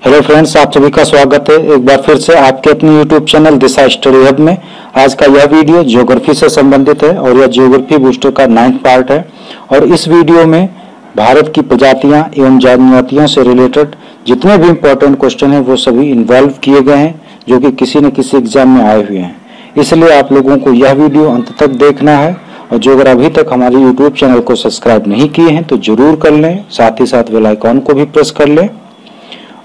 Hello friends, आप सभी का स्वागत है एक बार फिर से आपके अपने यूट्यूब चैनल दिशा स्टडी हब में। आज का यह वीडियो ज्योग्राफी से संबंधित है और यह ज्योग्राफी बूस्टर का 9th पार्ट है। और इस वीडियो में भारत की प्रजातियां एवं जनजातियों से रिलेटेड जितने भी इम्पोर्टेंट क्वेश्चन हैं वो सभी इन्वॉल्व किए गए हैं, जो कि किसी न किसी एग्जाम में आए हुए हैं। इसलिए आप लोगों को यह वीडियो अंत तक देखना है। और जो अगर अभी तक हमारे यूट्यूब चैनल को सब्सक्राइब नहीं किए हैं तो जरूर कर लें, साथ ही साथ बेल आइकॉन को भी प्रेस कर लें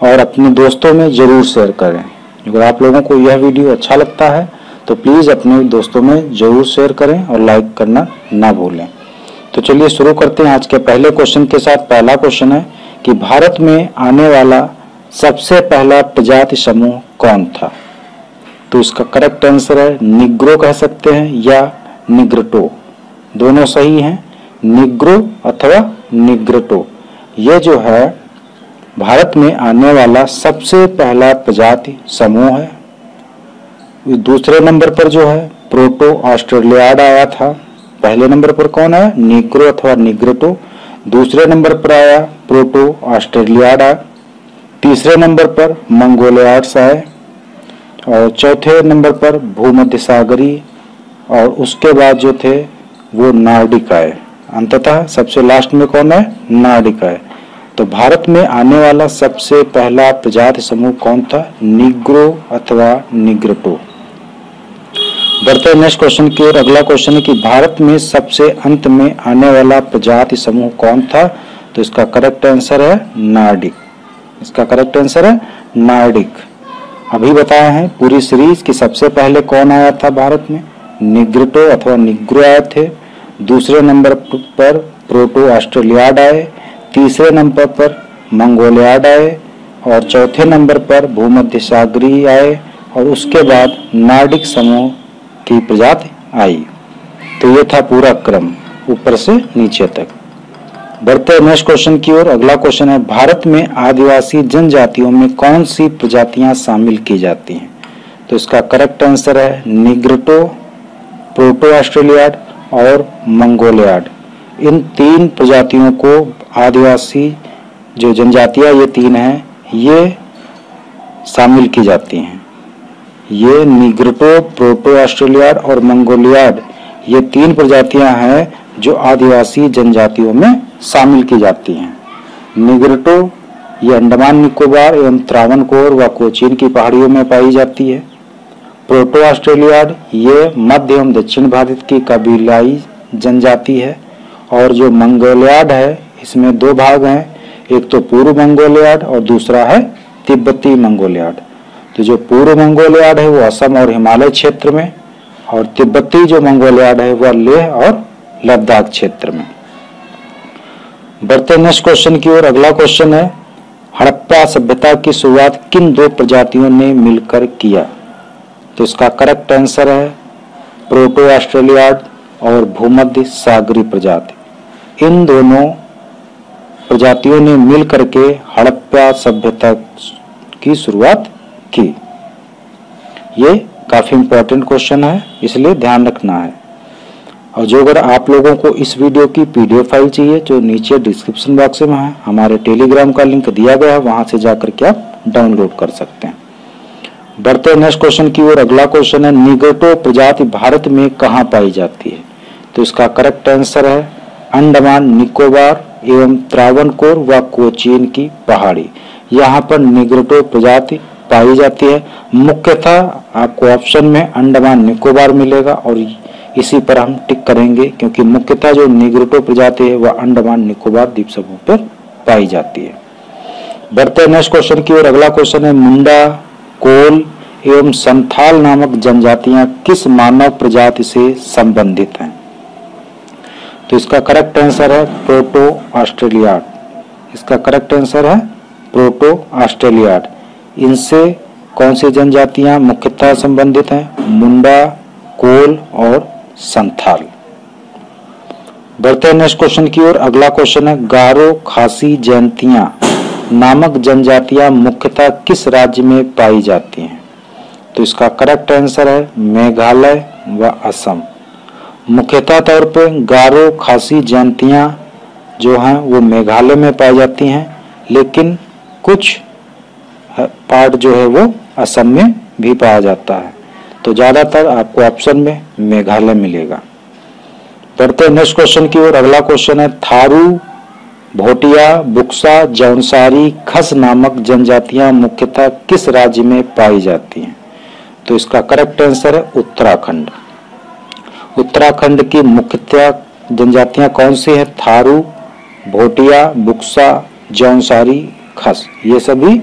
और अपने दोस्तों में जरूर शेयर करें। अगर आप लोगों को यह वीडियो अच्छा लगता है तो प्लीज़ अपने दोस्तों में जरूर शेयर करें और लाइक करना ना भूलें। तो चलिए शुरू करते हैं आज के पहले क्वेश्चन के साथ। पहला क्वेश्चन है कि भारत में आने वाला सबसे पहला प्रजाति समूह कौन था? तो इसका करेक्ट आंसर है निग्रो कह सकते हैं या निग्रटो, दोनों सही हैं। निग्रो अथवा निग्रटो ये जो है भारत में आने वाला सबसे पहला प्रजाति समूह है। दूसरे नंबर पर जो है प्रोटो ऑस्ट्रेलियाड आया था। पहले नंबर पर कौन है? निग्रो अथवा निग्रटो। दूसरे नंबर पर आया प्रोटो ऑस्ट्रेलियाड आया। तीसरे नंबर पर मंगोलियाड्स आए और चौथे नंबर पर भूमध्य सागरी, और उसके बाद जो थे वो नार्डिक आए। अंततः सबसे लास्ट में कौन है? नार्डिक आए। तो भारत में आने वाला सबसे पहला प्रजाति समूह कौन था? निग्रो अथवा निग्रटो। बढ़ते हैं नेक्स्ट क्वेश्चन की ओर। अगला क्वेश्चन है कि भारत में सबसे अंत में आने वाला प्रजाति समूह कौन था? तो इसका करेक्ट आंसर है नार्डिक। इसका करेक्ट आंसर है नार्डिक। अभी बताया है पूरी सीरीज कि सबसे पहले कौन आया था भारत में? निग्रटो अथवा निग्रो आए थे। दूसरे नंबर पर प्रोटो ऑस्ट्रेलियाड आए। तीसरे नंबर पर मंगोलियाड आए और चौथे नंबर पर भूमध्य सागरी आए और उसके बाद नार्डिक समूह की प्रजाति आई। तो ये था पूरा क्रम ऊपर से नीचे तक। बढ़ते हैं नेक्स्ट क्वेश्चन की ओर। अगला क्वेश्चन है भारत में आदिवासी जनजातियों में कौन सी प्रजातियां शामिल की जाती हैं? तो इसका करेक्ट आंसर है निग्रटो, प्रोटो ऑस्ट्रेलियाड और मंगोलियाड। इन तीन प्रजातियों को आदिवासी जो जनजातियां ये तीन हैं ये शामिल की जाती हैं। ये निग्रटो, प्रोटो ऑस्ट्रेलियाड और मंगोलियाड ये तीन प्रजातियां हैं जो आदिवासी जनजातियों में शामिल की जाती हैं। निग्रटो ये अंडमान निकोबार एवं त्रावणकोर व कोचीन की पहाड़ियों में पाई जाती है। प्रोटो ऑस्ट्रेलियाड ये मध्य एवं दक्षिण भारत की कबीलाई जनजाति है। और जो मंगोलियाड है इसमें दो भाग हैं, एक तो पूर्व मंगोलियाड और दूसरा है तिब्बती मंगोलियाड। तो जो पूर्व मंगोलियाड है वो असम और हिमालय क्षेत्र में, और तिब्बती जो मंगोलियाड है वह लेह और लद्दाख क्षेत्र में। बढ़ते नेक्स्ट क्वेश्चन की ओर। अगला क्वेश्चन है हड़प्पा सभ्यता की शुरुआत किन दो प्रजातियों ने मिलकर किया? तो इसका करेक्ट आंसर है प्रोटो ऑस्ट्रेलियाड और भूमध्य सागरी प्रजाति। इन दोनों प्रजातियों ने मिल करके हड़प्पा सभ्यता की शुरुआत की। ये काफी इंपॉर्टेंट क्वेश्चन है, इसलिए ध्यान रखना है। और जो अगर आप लोगों को इस वीडियो की पीडीएफ फाइल चाहिए जो नीचे डिस्क्रिप्शन बॉक्स में है, हमारे टेलीग्राम का लिंक दिया गया है, वहां से जाकर के आप डाउनलोड कर सकते हैं। बढ़ते नेक्स्ट क्वेश्चन की ओर। अगला क्वेश्चन है निग्रटो प्रजाति भारत में कहाँ पाई जाती है? तो इसका करेक्ट आंसर है अंडमान निकोबार एवं त्रावणकोर व कोचीन की पहाड़ी। यहाँ पर निग्रटो प्रजाति पाई जाती है। मुख्यतः आपको ऑप्शन में अंडमान निकोबार मिलेगा और इसी पर हम टिक करेंगे, क्योंकि मुख्यतः जो निग्रटो प्रजाति है वह अंडमान निकोबार द्वीप समूह पर पाई जाती है। बढ़ते नेक्स्ट क्वेश्चन की ओर। अगला क्वेश्चन है मुंडा, कोल एवं संथाल नामक जनजातियां किस मानव प्रजाति से संबंधित हैं? तो इसका करेक्ट आंसर है प्रोटो ऑस्ट्रेलियाड। इसका करेक्ट आंसर है प्रोटो ऑस्ट्रेलियाड। इनसे कौन सी जनजातियां मुख्यतः संबंधित हैं? मुंडा, कोल और संथाल। बढ़ते हैं नेक्स्ट क्वेश्चन की ओर। अगला क्वेश्चन है गारो खासी जयंतियां नामक जनजातियां मुख्यतः किस राज्य में पाई जाती हैं? तो इसका करेक्ट आंसर है मेघालय व असम। मुख्यतः तौर पे गारो खासी जयंतियां जो हैं वो मेघालय में पाई जाती हैं, लेकिन कुछ पार्ट जो है वो असम में भी पाया जाता है। तो ज्यादातर आपको ऑप्शन में मेघालय मिलेगा। बढ़ते नेक्स्ट क्वेश्चन की ओर। अगला क्वेश्चन है थारू, भोटिया, बुक्सा, जौनसारी, खस नामक जनजातियां मुख्यतः किस राज्य में पाई जाती हैं? तो इसका करेक्ट आंसर है उत्तराखंड। उत्तराखंड की मुख्यतः जनजातियां कौन सी है? थारू, भोटिया, बुक्सा, जौनसारी, खस, ये सभी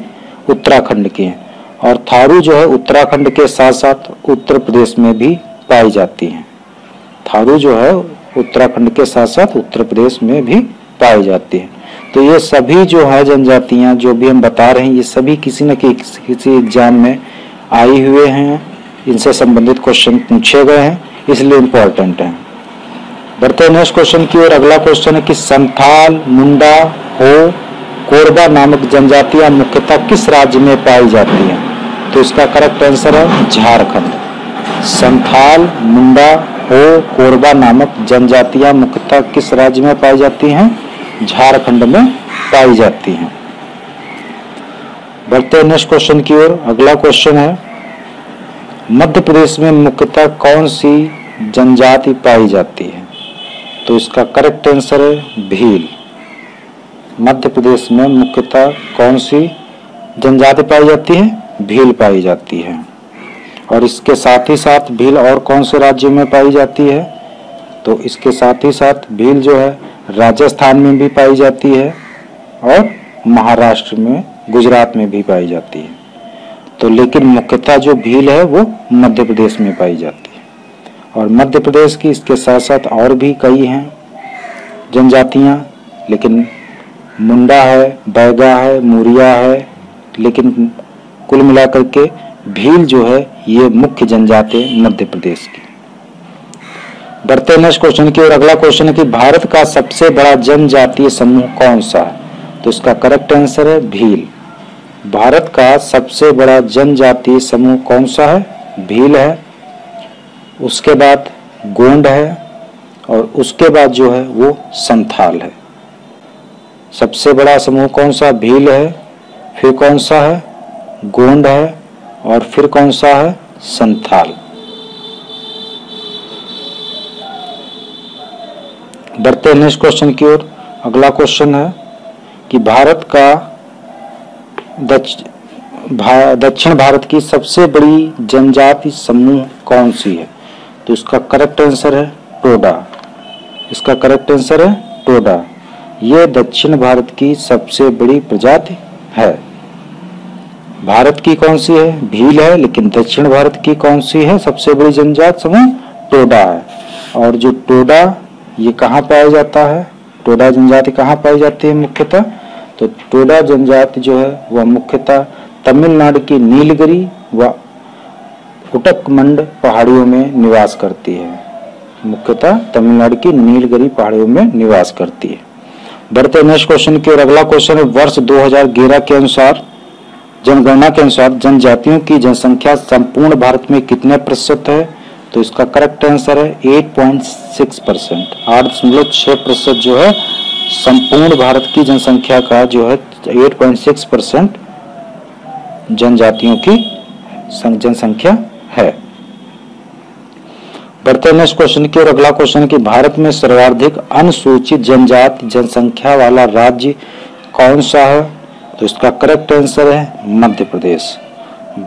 उत्तराखंड की हैं। और थारू जो है उत्तराखंड के साथ साथ उत्तर प्रदेश में भी पाई जाती हैं। थारू जो है उत्तराखंड के साथ साथ उत्तर प्रदेश में भी पाई जाती है। तो ये सभी जो है जनजातियां जो भी हम बता रहे हैं, ये सभी किसी न किसी एग्जाम में आई हुए हैं, इनसे संबंधित क्वेश्चन पूछे गए हैं, इसलिए इम्पोर्टेंट है। बढ़ते हैं नेक्स्ट क्वेश्चन की ओर। अगला क्वेश्चन है कि संथाल, मुंडा, हो, कोरबा नामक जनजातियां मुख्यतः किस राज्य में पाई जाती हैं? तो इसका करेक्ट आंसर है झारखंड। संथाल, मुंडा, हो, कोरबा नामक जनजातियां मुख्यतः किस राज्य में पाई जाती हैं? झारखंड में पाई जाती हैं। बढ़ते हैं नेक्स्ट क्वेश्चन की ओर। अगला क्वेश्चन है मध्य प्रदेश में मुख्यतः कौन सी जनजाति पाई जाती है? तो इसका करेक्ट आंसर है भील। मध्य प्रदेश में मुख्यतः कौन सी जनजाति पाई जाती है? भील पाई जाती है। और इसके साथ ही साथ भील और कौन से राज्यों में पाई जाती है? तो इसके साथ ही साथ भील जो है राजस्थान में भी पाई जाती है और महाराष्ट्र में, गुजरात में भी पाई जाती है। तो लेकिन मुख्यतः जो भील है वो मध्य प्रदेश में पाई जाती है। और मध्य प्रदेश की इसके साथ साथ और भी कई हैं जनजातियां, लेकिन मुंडा है, बैगा है, मुरिया है, लेकिन कुल मिलाकर के भील जो है ये मुख्य जनजाति मध्य प्रदेश की। बढ़ते नेक्स्ट क्वेश्चन की ओर। अगला क्वेश्चन है कि भारत का सबसे बड़ा जनजातीय समूह कौन सा है? तो इसका करेक्ट आंसर है भील। भारत का सबसे बड़ा जनजातीय समूह कौन सा है? भील है। उसके बाद गोंड है और उसके बाद जो है वो संथाल है। सबसे बड़ा समूह कौन सा? भील है, फिर कौन सा है? गोंड है, और फिर कौन सा है? संथाल। बढ़ते नेक्स्ट क्वेश्चन की ओर। अगला क्वेश्चन है कि भारत का दक्षिण भारत की सबसे बड़ी जनजाति समूह कौन सी है? तो इसका करेक्ट आंसर है टोडा। इसका करेक्ट आंसर है टोडा। यह दक्षिण भारत की सबसे बड़ी प्रजाति है। भारत की कौन सी है? भील है, लेकिन दक्षिण भारत की कौन सी है सबसे बड़ी जनजाति समूह? टोडा है। और जो टोडा ये कहाँ पाया जाता है? टोडा जनजाति कहाँ पाई जाती है मुख्यतः? तो टोडा जनजाति जो है वह मुख्यतः तमिलनाडु की नीलगिरी व उटकमंड पहाड़ियों में निवास करती है। मुख्यतः तमिलनाडु की नीलगिरी पहाड़ियों में निवास करती है। बढ़ते नेक्स्ट क्वेश्चन की ओर। अगला क्वेश्चन है वर्ष 2011 के अनुसार, जनगणना के अनुसार जनजातियों की जनसंख्या संपूर्ण भारत में कितने प्रतिशत है? तो इसका करेक्ट आंसर है 8.6%। 8.6% जो है संपूर्ण भारत की जनसंख्या का जो है 8.6% जनजातियों की जनसंख्या है। बढ़ते नेक्स्ट क्वेश्चन की ओर। अगला क्वेश्चन कि भारत में सर्वाधिक अनुसूचित जनजाति जनसंख्या वाला राज्य कौन सा है? तो इसका करेक्ट आंसर है मध्य प्रदेश।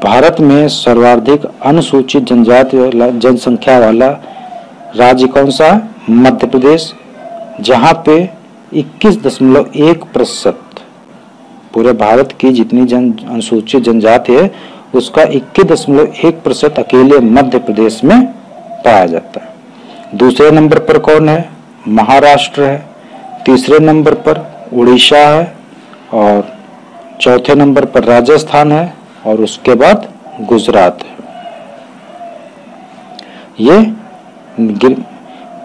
भारत में सर्वाधिक अनुसूचित जनजाति जनसंख्या वाला राज्य कौन सा है? मध्य प्रदेश, जहां पे 21.1% पूरे भारत की जितनी अनुसूचित जनजाति है उसका 21.1% अकेले मध्य प्रदेश में पाया जाता है। दूसरे नंबर पर कौन है? महाराष्ट्र है। तीसरे नंबर पर उड़ीसा है और चौथे नंबर पर राजस्थान है और उसके बाद गुजरात है। ये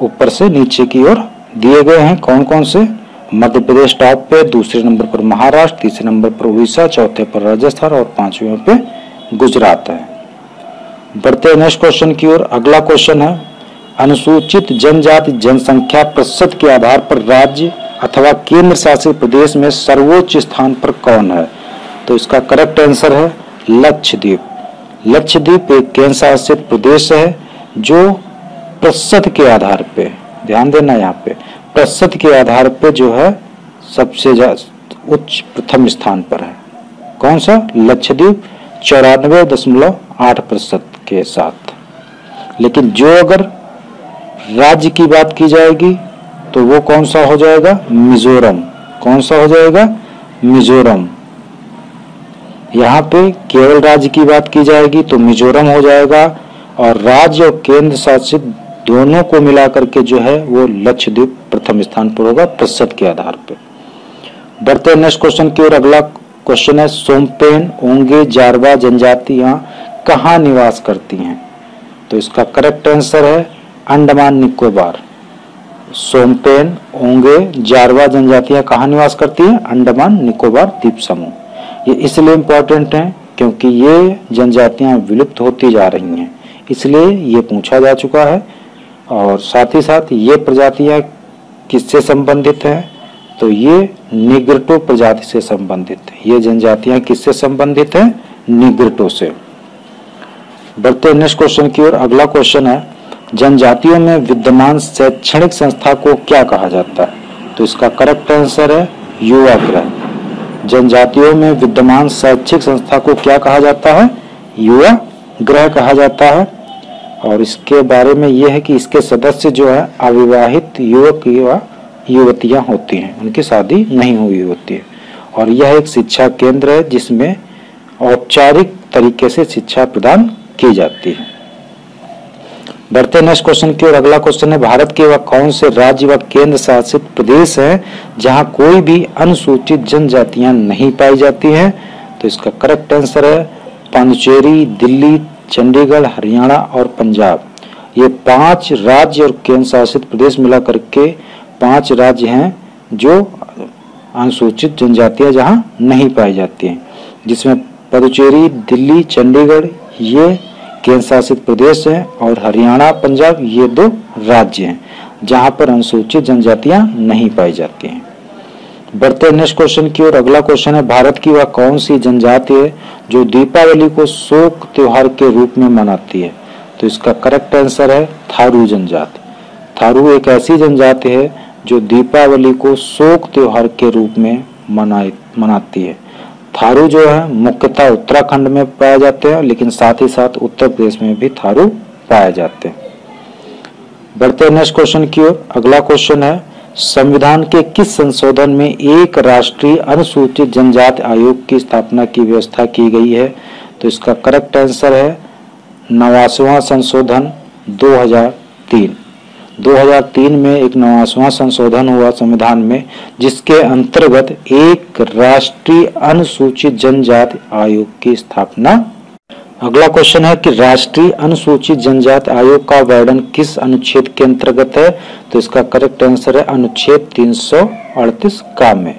ऊपर से नीचे की ओर दिए गए हैं कौन कौन से। मध्य प्रदेश टॉप पे, दूसरे नंबर पर महाराष्ट्र, तीसरे नंबर पर उड़ीसा, चौथे पर राजस्थान और पांचवें पे गुजरात है। बढ़ते नेक्स्ट क्वेश्चन की ओर। अगला क्वेश्चन है अनुसूचित जनजाति जनसंख्या प्रतिशत के आधार पर राज्य अथवा केंद्र शासित प्रदेश में सर्वोच्च स्थान पर कौन है? तो इसका करेक्ट आंसर है लक्षद्वीप। लक्षद्वीप एक केंद्र शासित प्रदेश है जो प्रतिशत के आधार पे, ध्यान देना यहाँ पे, प्रतिशत के आधार पे जो है सबसे उच्च प्रथम स्थान पर है। कौन सा? लक्षद्वीप 94.8% के साथ। लेकिन जो अगर राज्य की बात की जाएगी तो वो कौन सा हो जाएगा? मिजोरम। कौन सा हो जाएगा? मिजोरम। यहाँ पे केवल राज्य की बात की जाएगी तो मिजोरम हो जाएगा, और राज्य और केंद्र शासित दोनों को मिलाकर के जो है वो लक्षद्वीप प्रथम स्थान पर होगा प्रतिशत के आधार पे। बढ़ते नेक्स्ट क्वेश्चन की ओर। अगला क्वेश्चन है, सोमपेन ओंगे जारवा जनजातियां कहाँ निवास करती हैं? तो इसका करेक्ट आंसर है अंडमान निकोबार। सोमपेन ओंगे जारवा जनजातियां कहाँ निवास करती हैं? अंडमान निकोबार द्वीप समूह। ये इसलिए इम्पोर्टेंट है क्योंकि ये जनजातियां विलुप्त होती जा रही हैं, इसलिए ये पूछा जा चुका है। और साथ ही साथ ये प्रजातियां किससे संबंधित हैं? तो ये निग्रोटो प्रजाति से संबंधित है। ये जनजातियां किससे संबंधित हैं? निग्रोटो से। बढ़ते नेक्स्ट क्वेश्चन की ओर। अगला क्वेश्चन है, जनजातियों में विद्यमान शैक्षणिक संस्था को क्या कहा जाता है? तो इसका करेक्ट आंसर है युवा गृह। जनजातियों में विद्यमान शैक्षिक संस्था को क्या कहा जाता है? युवा गृह कहा जाता है। और इसके बारे में यह है कि इसके सदस्य जो है अविवाहित युवक या युवतियां होती हैं, उनकी शादी नहीं हुई होती है। और यह एक शिक्षा केंद्र है जिसमें औपचारिक तरीके से शिक्षा प्रदान की जाती है। बढ़ते नेक्स्ट क्वेश्चन की ओर। अगला क्वेश्चन है, भारत के वह कौन से राज्य व केंद्र शासित प्रदेश है जहां कोई भी अनुसूचित जनजातियां नहीं पाई जाती हैं? तो इसका करेक्ट आंसर है पांडिचेरी, दिल्ली, चंडीगढ़, हरियाणा और पंजाब। ये 5 राज्य और केंद्र शासित प्रदेश मिला करके 5 राज्य हैं जो अनुसूचित जनजातियां जहां नहीं पाई जाती हैं, जिसमें पुडुचेरी, दिल्ली, चंडीगढ़ ये केंद्र शासित प्रदेश हैं, और हरियाणा, पंजाब ये 2 राज्य हैं जहां पर अनुसूचित जनजातियां नहीं पाई जाती हैं। बढ़ते नेक्स्ट क्वेश्चन की ओर। अगला क्वेश्चन है, भारत की वह कौन सी जनजाति है जो दीपावली को शोक त्योहार के रूप में मनाती है? तो इसका करेक्ट आंसर है थारू जनजाति। थारू एक ऐसी जनजाति है जो दीपावली को शोक त्योहार के रूप में मनाती है। थारू जो है मुख्यतः उत्तराखंड में पाए जाते हैं, लेकिन साथ ही साथ उत्तर प्रदेश में भी थारू पाए जाते हैं। बढ़ते नेक्स्ट क्वेश्चन की ओर। अगला क्वेश्चन है, संविधान के किस संशोधन में एक राष्ट्रीय अनुसूचित जनजाति आयोग की स्थापना की व्यवस्था की गई है? तो इसका करेक्ट आंसर है 89वां संशोधन 2003। 2003 में एक 89वां संशोधन हुआ संविधान में, जिसके अंतर्गत एक राष्ट्रीय अनुसूचित जनजाति आयोग की स्थापना। अगला क्वेश्चन है कि राष्ट्रीय अनुसूचित जनजाति आयोग का वर्णन किस अनुच्छेद के अंतर्गत है? तो इसका करेक्ट आंसर है अनुच्छेद 338 का में।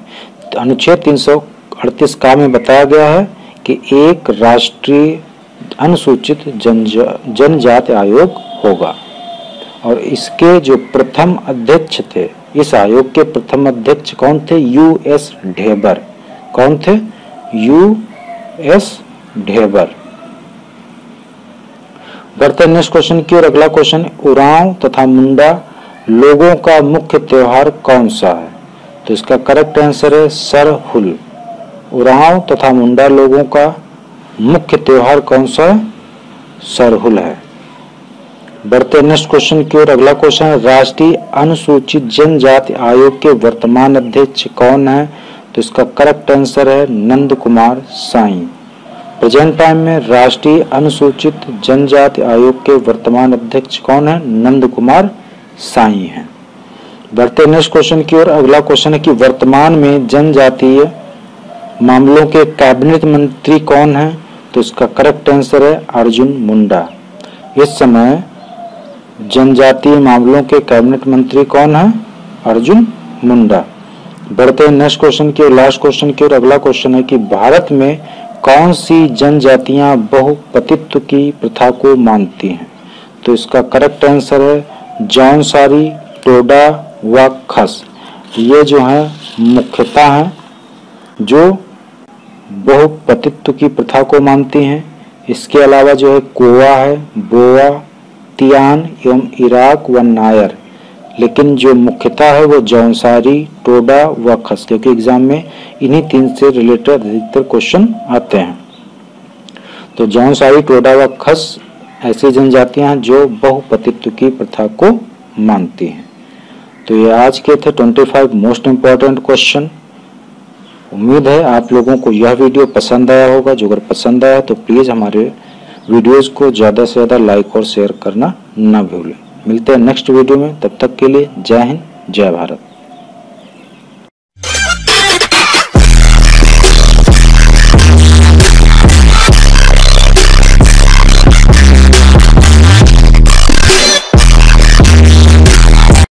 अनुच्छेद 338 का में बताया गया है कि एक राष्ट्रीय अनुसूचित जनजाति आयोग होगा। और इसके जो प्रथम अध्यक्ष थे, इस आयोग के प्रथम अध्यक्ष कौन थे? यूएस ढेबर। कौन थे? यूएस ढेबर। बढ़ते नेक्स्ट क्वेश्चन की ओर। अगला क्वेश्चन, उरांव तथा मुंडा लोगों का मुख्य त्योहार कौन सा है? तो इसका करेक्ट आंसर है सरहुल। उरांव तथा मुंडा लोगों का मुख्य त्योहार कौन सा है? सरहुल है। बढ़ते नेक्स्ट क्वेश्चन की ओर। अगला क्वेश्चन है, राष्ट्रीय अनुसूचित जनजाति आयोग के वर्तमान अध्यक्ष कौन है? तो इसका करेक्ट आंसर है नंद कुमार साई। प्रेजेंट टाइम में राष्ट्रीय अनुसूचित जनजाति आयोग के वर्तमान अध्यक्ष कौन है? नंद कुमार साई हैं। बढ़ते नेक्स्ट क्वेश्चन की ओर। अगला क्वेश्चन है कि वर्तमान में जनजातीय मामलों के कैबिनेट मंत्री कौन है? तो इसका करेक्ट आंसर है अर्जुन मुंडा। इस समय जनजातीय मामलों के कैबिनेट मंत्री कौन है? अर्जुन मुंडा। बढ़ते नेक्स्ट क्वेश्चन की ओर, लास्ट क्वेश्चन की ओर। अगला क्वेश्चन है कि भारत में कौन सी जनजातियां बहुपतित्व की प्रथा को मानती हैं? तो इसका करेक्ट आंसर है जौनसारी, टोडा व खस। ये जो है मुख्यतः हैं जो बहुपतित्व की प्रथा को मानती हैं। इसके अलावा जो है कोवा है, बोआ, तियान एवं इराक व नायर। लेकिन जो मुख्यतः है वो जौनसारी, टोडा व खस, क्योंकि एग्जाम में इन्हीं 3 से रिलेटेड अधिकतर क्वेश्चन आते हैं। तो जौनसारी, टोडा व खस ऐसी जनजातियां हैं जो बहुपतित्व की प्रथा को मानती हैं। तो ये आज के थे 25 मोस्ट इम्पोर्टेंट क्वेश्चन। उम्मीद है आप लोगों को यह वीडियो पसंद आया होगा। जो अगर पसंद आया तो प्लीज़ हमारे वीडियोस को ज़्यादा से ज़्यादा लाइक और शेयर करना ना भूलें। मिलते हैं नेक्स्ट वीडियो में, तब तक के लिए जय हिंद, जय भारत।